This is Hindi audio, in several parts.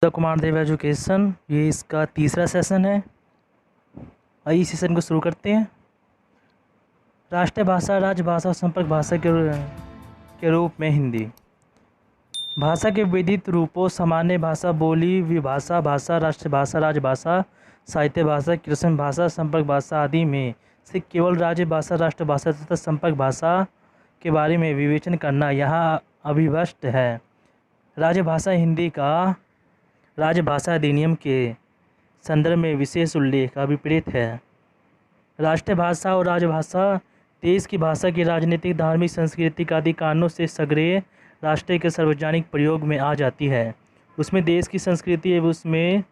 द कुमार देव एजुकेशन, ये इसका तीसरा सेशन है। आइए सेशन को शुरू करते हैं। राष्ट्रीय भाषा, राजभाषा और संपर्क भाषा के रूप में हिंदी। भाषा के विविध रूपों सामान्य भाषा, बोली, विभाषा भाषा, राष्ट्रभाषा, राजभाषा, साहित्य भाषा, कृत्रिम भाषा, संपर्क भाषा आदि में से केवल राजभाषा, राष्ट्रभाषा तथा संपर्क भाषा के बारे में विवेचन करना यहाँ अभिवस्त है। राजभाषा हिंदी का राजभाषा अधिनियम के संदर्भ में विशेष उल्लेख अभिप्रेत है। राष्ट्रीय भाषा और राजभाषा देश की भाषा की राजनीतिक, धार्मिक, सांस्कृतिक आदि कारणों से सगरे राष्ट्र के सार्वजनिक प्रयोग में आ जाती है। उसमें देश की संस्कृति एवं उसमें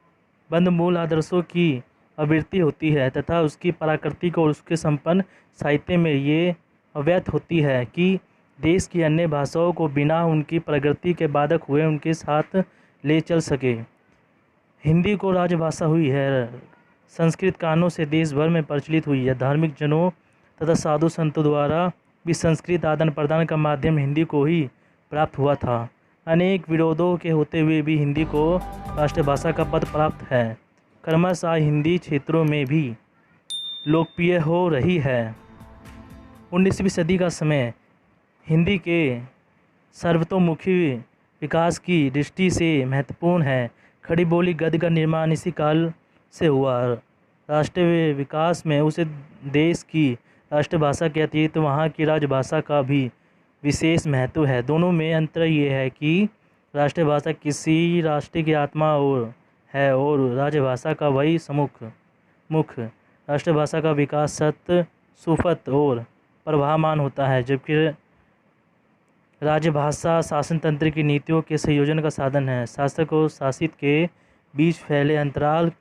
बंद मूल आदर्शों की आवृत्ति होती है तथा उसकी प्राकृतिक और उसके संपन्न साहित्य में ये अव्यक्त होती है कि देश की अन्य भाषाओं को बिना उनकी प्रगति के बाधक हुए उनके साथ ले चल सके। हिंदी को राजभाषा हुई है, संस्कृत कारणों से देश भर में प्रचलित हुई है। धार्मिक जनों तथा साधु संतों द्वारा भी संस्कृत आदान प्रदान का माध्यम हिंदी को ही प्राप्त हुआ था। अनेक विरोधों के होते हुए भी हिंदी को राष्ट्रभाषा का पद प्राप्त है। क्रमशः हिंदी क्षेत्रों में भी लोकप्रिय हो रही है। 19वीं सदी का समय हिंदी के सर्वतोमुखी विकास की दृष्टि से महत्वपूर्ण है। खड़ी बोली गद्य का निर्माण इसी काल से हुआ। राष्ट्रीय विकास में उस देश की राष्ट्रभाषा के अतिरिक्त वहाँ की राजभाषा का भी विशेष महत्व है। दोनों में अंतर ये है कि राष्ट्रभाषा किसी राष्ट्र की आत्मा और राजभाषा का वही मुख्य राष्ट्रभाषा का विकास सत्य, सुफत और प्रवाहमान होता है, जबकि राजभाषा शासन तंत्र की नीतियों के संयोजन का साधन है। शासक और शासित के बीच फैले अंतराल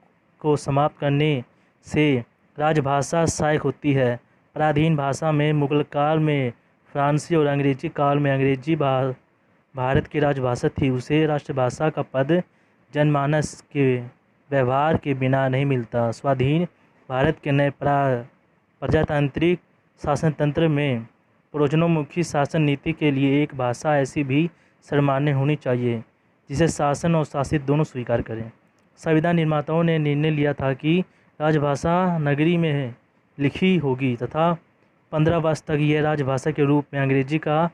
को समाप्त करने से राजभाषा सहायक होती है। पराधीन भाषा में मुगल काल में फ्रांसी और अंग्रेजी काल में अंग्रेजी भारत की राजभाषा थी। उसे राष्ट्रभाषा का पद जनमानस के व्यवहार के बिना नहीं मिलता। स्वाधीन भारत के नए प्रजातांत्रिक शासन तंत्र में प्रयोजनोन्मुखी शासन नीति के लिए एक भाषा ऐसी भी सर्वमान्य होनी चाहिए जिसे शासन और शासित दोनों स्वीकार करें। संविधान निर्माताओं ने निर्णय लिया था कि राजभाषा नगरी में लिखी होगी तथा 15 वर्ष तक यह राजभाषा के रूप में अंग्रेजी का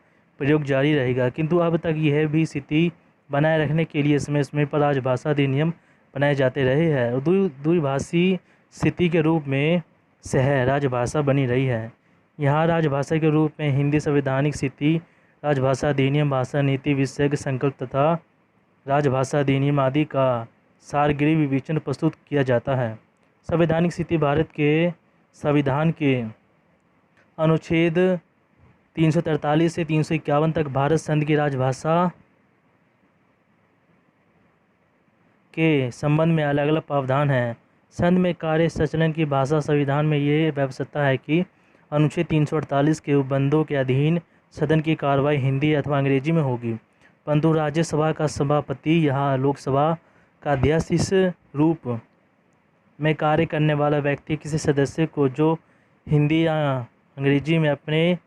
प्रयोग जारी रहेगा, किंतु अब तक यह भी स्थिति बनाए रखने के लिए समय समय पर राजभाषा अधिनियम बनाए जाते रहे हैं और द्विभाषी स्थिति के रूप में सह राजभाषा बनी रही है। यहाँ राजभाषा के रूप में हिंदी संवैधानिक स्थिति, राजभाषा अधिनियम, भाषा नीति, विशेषज्ञ संकल्प तथा राजभाषा अधिनियम आदि का सारगृह विवेचन प्रस्तुत किया जाता है। संवैधानिक स्थिति भारत के संविधान के अनुच्छेद 343 से 351 तक भारत संघ की राजभाषा के संबंध में अलग अलग प्रावधान हैं। संघ में कार्य संचालन की भाषा संविधान में ये व्यवस्था है कि अनुच्छेद 348 के उपबंधों के अधीन सदन की कार्रवाई हिंदी अथवा अंग्रेजी में होगी, परंतु राज्यसभा का सभापति यहाँ लोकसभा का अध्यक्ष इस रूप में कार्य करने वाला व्यक्ति किसी सदस्य को जो हिंदी या अंग्रेजी में अपने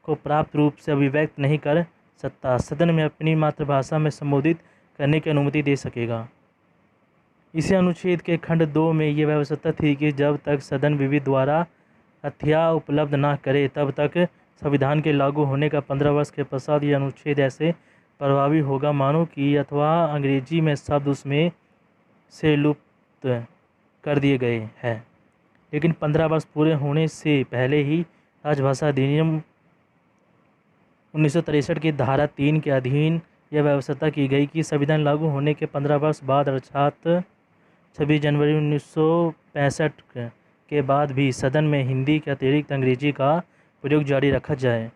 को प्राप्त रूप से अभिव्यक्त नहीं कर सकता, सदन में अपनी मातृभाषा में संबोधित करने की अनुमति दे सकेगा। इसी अनुच्छेद के खंड 2 में ये व्यवस्था थी कि जब तक सदन विधि द्वारा हथियार उपलब्ध न करे तब तक संविधान के लागू होने का 15 वर्ष के पश्चात ये अनुच्छेद ऐसे प्रभावी होगा मानो कि अथवा अंग्रेजी में शब्द उसमें से लुप्त कर दिए गए हैं। लेकिन 15 वर्ष पूरे होने से पहले ही राजभाषा अधिनियम 1963 की धारा 3 के अधीन यह व्यवस्था की गई कि संविधान लागू होने के 15 वर्ष बाद अर्थात 26 जनवरी 1965 के बाद भी सदन में हिंदी के अतिरिक्त अंग्रेजी का प्रयोग जारी रखा जाए।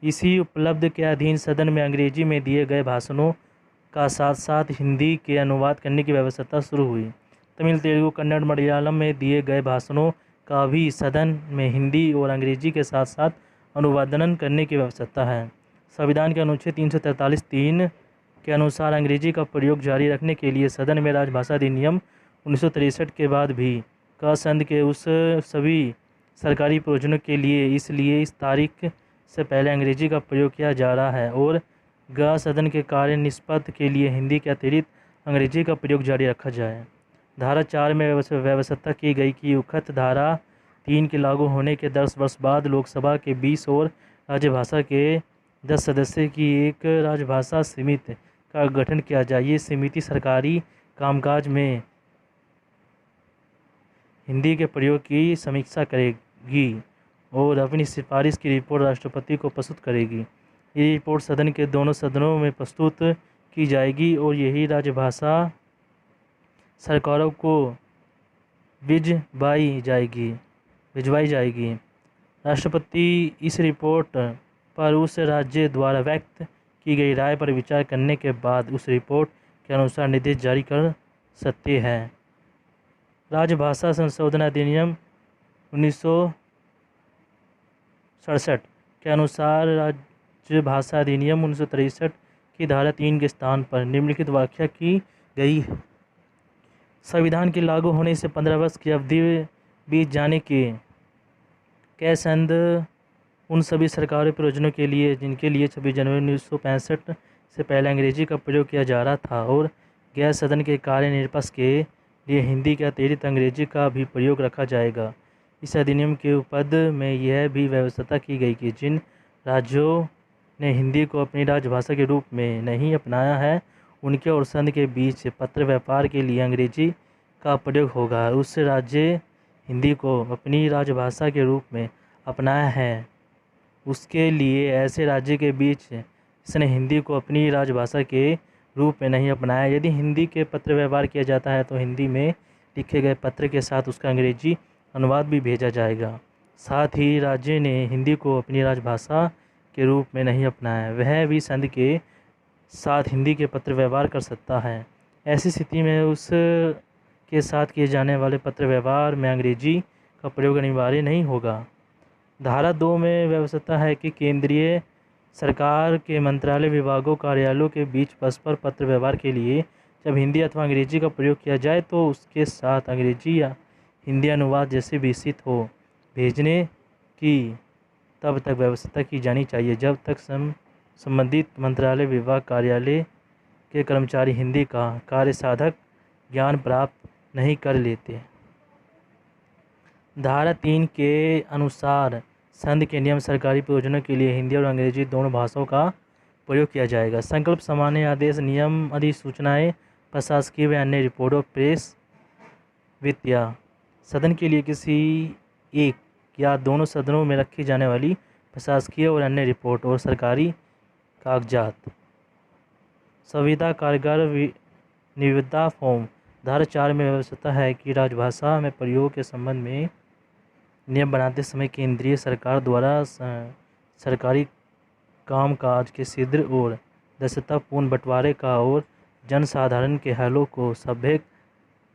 इसी उपलब्ध के अधीन सदन में अंग्रेजी में दिए गए भाषणों का साथ साथ हिंदी के अनुवाद करने की व्यवस्था शुरू हुई। तमिल, तेलुगु, कन्नड़, मलयालम में दिए गए भाषणों का भी सदन में हिंदी और अंग्रेजी के साथ साथ अनुवादन करने की व्यवस्था है। संविधान के अनुच्छेद 343(3) के अनुसार अंग्रेजी का प्रयोग जारी रखने के लिए सदन में राजभाषा अधिनियम 1963 के बाद भी का संघ के उस सभी सरकारी प्रयोजनों के लिए इसलिए इस तारीख से पहले अंग्रेजी का प्रयोग किया जा रहा है और सदन के कार्य निष्पत्ति के लिए हिंदी के अतिरिक्त अंग्रेजी का प्रयोग जारी रखा जाए। धारा 4 में व्यवस्था की गई कि उक्त धारा 3 के लागू होने के 10 वर्ष बाद लोकसभा के 20 और राज्यभाषा के 10 सदस्य की एक राजभाषा समिति का गठन किया जाए। ये समिति सरकारी कामकाज में हिंदी के प्रयोग की समीक्षा करेगी और अपनी सिफारिश की रिपोर्ट राष्ट्रपति को प्रस्तुत करेगी। ये रिपोर्ट सदन के दोनों सदनों में प्रस्तुत की जाएगी और यही राजभाषा सरकारों को भिजवाई जाएगी। राष्ट्रपति इस रिपोर्ट पर उस राज्य द्वारा व्यक्त की गई राय पर विचार करने के बाद उस रिपोर्ट के अनुसार निर्देश जारी कर सकते हैं। राजभाषा संशोधन अधिनियम 1967 के अनुसार राजभाषा अधिनियम 1963 की धारा 3 के स्थान पर निम्नलिखित व्याख्या की गई है। संविधान के लागू होने से 15 वर्ष की अवधि बीत जाने के संद उन सभी सरकारी प्रयोजनों के लिए जिनके लिए 26 जनवरी 1965 से पहले अंग्रेजी का प्रयोग किया जा रहा था और गैर सदन के कार्य निर्पक्ष के लिए हिंदी के अतिरिक्त अंग्रेजी का भी प्रयोग रखा जाएगा। इस अधिनियम के उपद में यह भी व्यवस्था की गई कि जिन राज्यों ने हिंदी को अपनी राजभाषा के रूप में नहीं अपनाया है उनके और संघ के बीच पत्र व्यापार के लिए अंग्रेजी का प्रयोग होगा। उस राज्य हिंदी को अपनी राजभाषा के रूप में अपनाया है उसके लिए ऐसे राज्य के बीच जिसने हिंदी को अपनी राजभाषा के रूप में नहीं अपनाया, यदि हिंदी के पत्र व्यवहार किया जाता है तो हिंदी में लिखे गए पत्र के साथ उसका अंग्रेजी अनुवाद भी भेजा जाएगा। साथ ही राज्य ने हिंदी को अपनी राजभाषा के रूप में नहीं अपनाया वह भी संघ के साथ हिंदी के पत्र व्यवहार कर सकता है। ऐसी स्थिति में उस के साथ किए जाने वाले पत्र व्यवहार में अंग्रेजी का प्रयोग अनिवार्य नहीं होगा। धारा 2 में व्यवस्था है कि केंद्रीय सरकार के मंत्रालय विभागों कार्यालयों के बीच परस्पर पत्र व्यवहार के लिए जब हिंदी अथवा अंग्रेजी का प्रयोग किया जाए तो उसके साथ अंग्रेजी या हिंदी अनुवाद जैसे विकसित हो भेजने की तब तक व्यवस्था की जानी चाहिए जब तक संबंधित मंत्रालय विभाग कार्यालय के कर्मचारी हिंदी का कार्यसाधक ज्ञान प्राप्त नहीं कर लेते। धारा 3 के अनुसार संघ के नियम सरकारी प्रयोजनों के लिए हिंदी और अंग्रेजी दोनों भाषाओं का प्रयोग किया जाएगा। संकल्प सामान्य आदेश नियम अधिसूचनाएं प्रशासकीय व अन्य रिपोर्टों प्रेस वित्तीय सदन के लिए किसी एक या दोनों सदनों में रखी जाने वाली प्रशासकीय और अन्य रिपोर्ट और सरकारी कागजात संविदा कारगर निविदा फॉर्म। धारा 4 में व्यवस्था है कि राजभाषा में प्रयोग के संबंध में नियम बनाते समय केंद्रीय सरकार द्वारा सरकारी कामकाज के शीघ्र और दक्षतापूर्ण बंटवारे का और जनसाधारण के हालों को सभ्य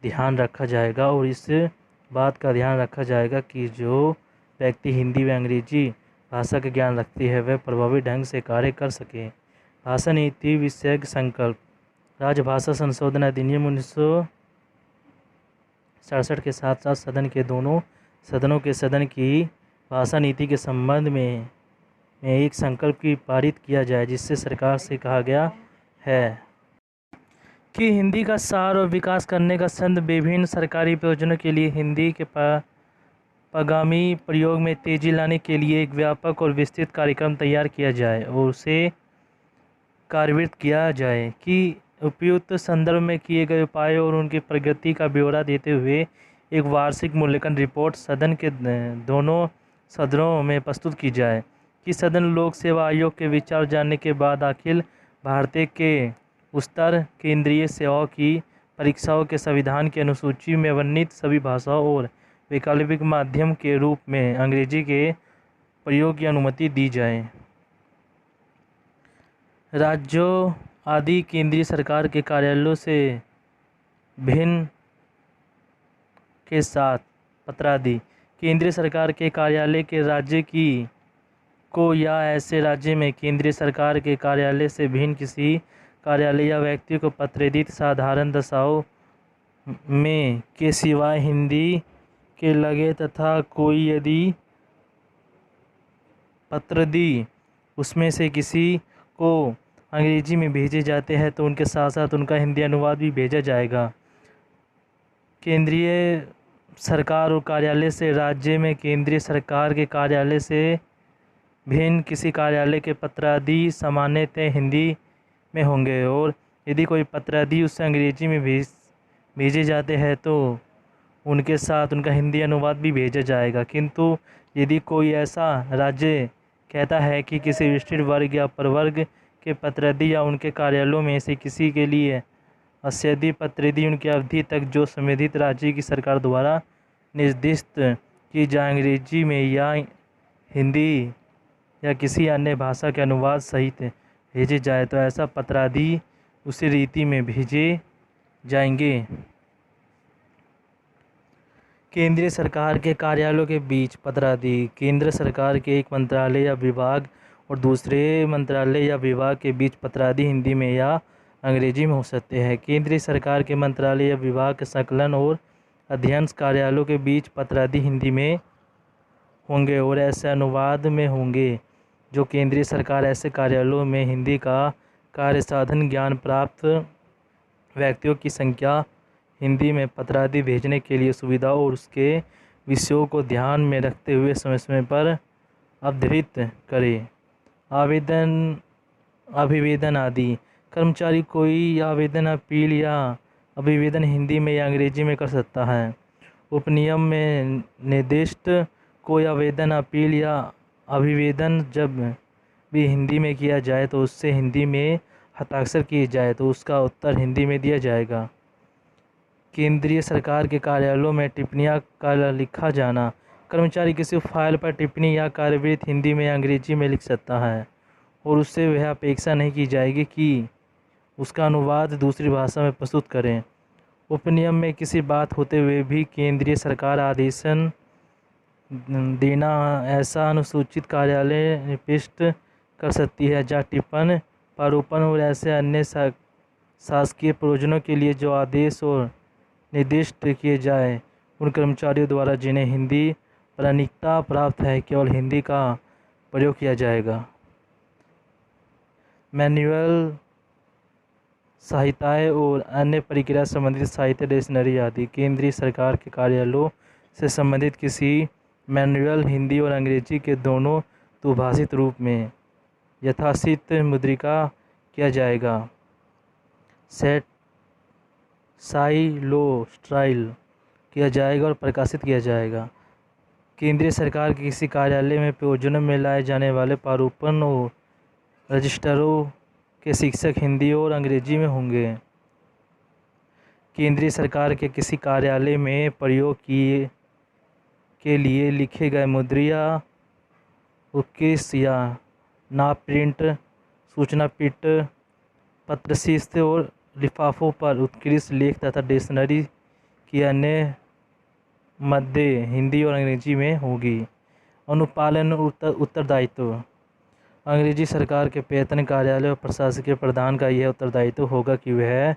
ध्यान रखा जाएगा और इस बात का ध्यान रखा जाएगा कि जो व्यक्ति हिंदी व अंग्रेजी भाषा का ज्ञान रखती है वह प्रभावी ढंग से कार्य कर सके। भाषा नीति विषयक संकल्प। राजभाषा संशोधन अधिनियम 1967 के साथ साथ सदन के दोनों सदनों के सदन की भाषा नीति के संबंध में एक संकल्प की पारित किया जाए जिससे सरकार से कहा गया है कि हिंदी का सार और विकास करने का संघ विभिन्न सरकारी प्रयोजनों के लिए हिंदी के आगामी प्रयोग में तेजी लाने के लिए एक व्यापक और विस्तृत कार्यक्रम तैयार किया जाए और उसे कार्यान्वित किया जाए कि उपयुक्त संदर्भ में किए गए उपायों और उनकी प्रगति का ब्यौरा देते हुए एक वार्षिक मूल्यांकन रिपोर्ट सदन के दोनों सदनों में प्रस्तुत की जाए कि सदन लोक सेवा आयोग के विचार जानने के बाद अखिल भारतीय के उच्चतर केंद्रीय सेवाओं की परीक्षाओं के संविधान की अनुसूची में वर्णित सभी भाषाओं और वैकल्पिक माध्यम के रूप में अंग्रेजी के प्रयोग की अनुमति दी जाए। राज्यों आदि केंद्रीय सरकार के कार्यालयों से भिन्न के साथ पत्रादि केंद्रीय सरकार के कार्यालय के राज्य की को या ऐसे राज्य में केंद्रीय सरकार के कार्यालय से भिन्न किसी कार्यालय या व्यक्ति को पत्रित साधारण दशाओं में के सिवाय हिंदी के लगे तथा कोई यदि पत्र दी उसमें से किसी को अंग्रेजी में भेजे जाते हैं तो उनके साथ साथ उनका हिंदी अनुवाद भी भेजा जाएगा। केंद्रीय सरकार और कार्यालय से राज्य में केंद्रीय सरकार के कार्यालय से भिन्न किसी कार्यालय के पत्रादि सामान्यतः हिंदी में होंगे, और यदि कोई पत्रादि उससे अंग्रेजी में भेजे जाते हैं तो उनके साथ उनका हिंदी अनुवाद भी भेजा जाएगा। किंतु यदि कोई ऐसा राज्य कहता है कि किसी विशिष्ट वर्ग या प्रवर्ग के पत्रादि या उनके कार्यालयों में से किसी के लिए असंशोधित पत्रादि उनकी अवधि तक जो संबंधित राज्य की सरकार द्वारा निर्दिष्ट की जाए अंग्रेजी में या हिंदी या किसी अन्य भाषा के अनुवाद सहित भेजे जाए, तो ऐसा पत्रादि उसी रीति में भेजे जाएंगे। केंद्रीय सरकार के कार्यालयों के बीच पत्रादि केंद्र सरकार के एक मंत्रालय या विभाग और दूसरे मंत्रालय या विभाग के बीच पत्रादि हिंदी में या अंग्रेजी में हो सकते हैं। केंद्रीय सरकार के मंत्रालय या विभाग के संकलन और अध्ययन कार्यालयों के बीच पत्रादि हिंदी में होंगे और ऐसे अनुवाद में होंगे। जो केंद्रीय सरकार ऐसे कार्यालयों में हिंदी का कार्य साधन ज्ञान प्राप्त व्यक्तियों की संख्या हिंदी में पत्रादि भेजने के लिए सुविधा और उसके विषयों को ध्यान में रखते हुए समय समय पर अवधृत करे। अभिवेदन आदि कर्मचारी कोई आवेदन अपील या अभिवेदन हिंदी में या अंग्रेजी में कर सकता है। उपनियम में निर्दिष्ट कोई आवेदन अपील या अभिवेदन जब भी हिंदी में किया जाए तो उससे हिंदी में हस्ताक्षर किए जाए तो उसका उत्तर हिंदी में दिया जाएगा। केंद्रीय सरकार के कार्यालयों में टिप्पणियाँ का लिखा जाना कर्मचारी किसी फाइल पर टिप्पणी या कार्यवृत्त हिंदी में या अंग्रेजी में लिख सकता है और उससे वह अपेक्षा नहीं की जाएगी कि उसका अनुवाद दूसरी भाषा में प्रस्तुत करें। उपनियम में किसी बात होते हुए भी केंद्रीय सरकार आदेशन देना ऐसा अनुसूचित कार्यालय निर्दिष्ट कर सकती है जहाँ टिप्पण प्रारूपण और ऐसे अन्य शासकीय प्रयोजनों के लिए जो आदेश और निर्दिष्ट किए जाए उन कर्मचारियों द्वारा जिन्हें हिंदी प्रामाणिकता प्राप्त है केवल हिंदी का प्रयोग किया जाएगा। मैनुअल सहायताएँ और अन्य प्रक्रिया संबंधित साहित्य स्टेशनरी आदि केंद्रीय सरकार के कार्यालयों से संबंधित किसी मैनुअल हिंदी और अंग्रेजी के दोनों द्विभाषित रूप में यथाशीघ्र मुद्रिका किया जाएगा। साइलोस्टाइल किया जाएगा और प्रकाशित किया जाएगा। केंद्रीय सरकार के किसी कार्यालय में प्रयोजनों में लाए जाने वाले प्रारूपण और रजिस्टरों के शीर्षक हिंदी और अंग्रेजी में होंगे। केंद्रीय सरकार के किसी कार्यालय में प्रयोग के लिए लिखे गए मुद्रिया उत्कृष्ट या नाप प्रिंट सूचना पृष्ठ पत्रशीर्ष और लिफाफों पर उत्कृष्ट लेख तथा स्टेशनरी की अन्य मध्य हिंदी और अंग्रेजी में होगी। अनुपालन उत्तरदायित्व अंग्रेजी सरकार के वेतन कार्यालय और प्रशासकीय प्रधान का यह उत्तरदायित्व होगा कि वह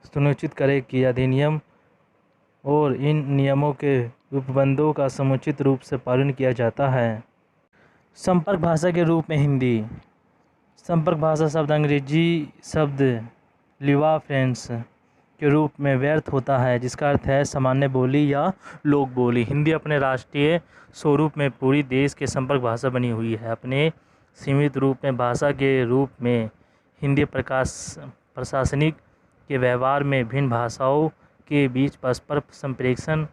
सुनिश्चित करे कि अधिनियम और इन नियमों के उपबंधों का समुचित रूप से पालन किया जाता है। संपर्क भाषा के रूप में हिंदी। संपर्क भाषा शब्द अंग्रेजी शब्द लिवा फ्रेंच के रूप में व्यर्थ होता है जिसका अर्थ है सामान्य बोली या लोक बोली। हिंदी अपने राष्ट्रीय स्वरूप में पूरी देश के संपर्क भाषा बनी हुई है। अपने सीमित रूप में भाषा के रूप में हिंदी प्रशासनिक के व्यवहार में भिन्न भाषाओं के बीच परस्पर संप्रेषण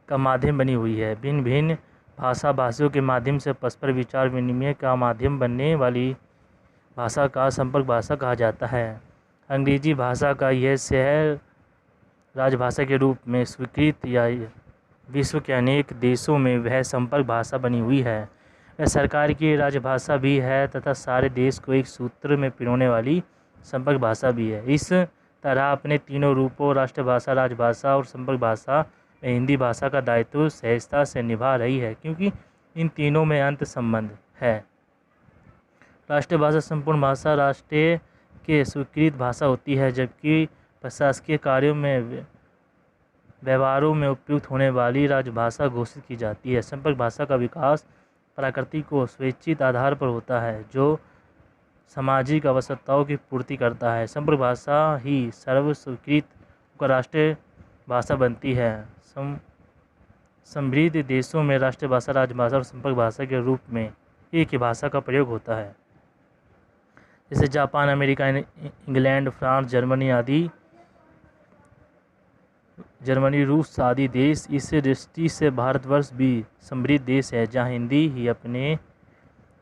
का माध्यम बनी हुई है। भिन्न भिन्न भाषियों के माध्यम से परस्पर विचार विनिमय का माध्यम बनने वाली भाषा का संपर्क भाषा कहा जाता है। अंग्रेजी भाषा का यह शहर राजभाषा के रूप में स्वीकृत या विश्व के अनेक देशों में वह संपर्क भाषा बनी हुई है। वह सरकार की राजभाषा भी है तथा सारे देश को एक सूत्र में पिरोने वाली संपर्क भाषा भी है। इस तरह अपने तीनों रूपों राष्ट्रभाषा, राजभाषा और संपर्क भाषा में हिंदी भाषा का दायित्व सहजता से निभा रही है क्योंकि इन तीनों में अंत संबंध है। राष्ट्रभाषा संपूर्ण भाषा राष्ट्र के स्वीकृत भाषा होती है जबकि प्रशासकीय कार्यों में व्यवहारों में उपयुक्त होने वाली राजभाषा घोषित की जाती है। संपर्क भाषा का विकास प्राकृतिक और स्वैच्छिक आधार पर होता है जो सामाजिक आवश्यकताओं की पूर्ति करता है। संपर्क भाषा ही सर्वस्वीकृत होकर राष्ट्रीय भाषा बनती है। समृद्ध देशों में राष्ट्रीय भाषा, राजभाषा और संपर्क भाषा के रूप में एक ही भाषा का प्रयोग होता है। जैसे Japan, America, England, France, Germany, रूस आदि देश। इस दृष्टि से भारतवर्ष भी समृद्ध देश है, जहाँ हिंदी ही अपने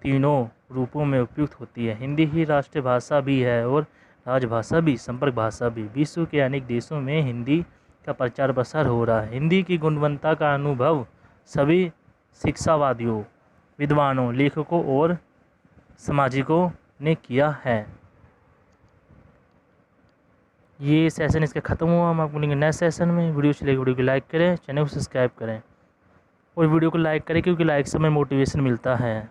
तीनों रूपों में उपयुक्त होती है। हिंदी ही राष्ट्रीय भाषा भी है और राजभाषा भी, संपर्क भाषा भी। विश्व के अनेक देशों में हिंदी का प्रचार प्रसार हो रहा है। हिंदी की गुणवत्ता का अनुभव सभी शिक्षावादियों, विद्वानों, लेखकों और सामाजिकों ने किया है। ये सेशन इसका ख़त्म हुआ। हम आपको मिलेंगे नेक्स्ट सेशन में। वीडियो चलेगी, वीडियो को लाइक करें, चैनल को सब्सक्राइब करें और वीडियो को लाइक करें, क्योंकि लाइक से हमें मोटिवेशन मिलता है।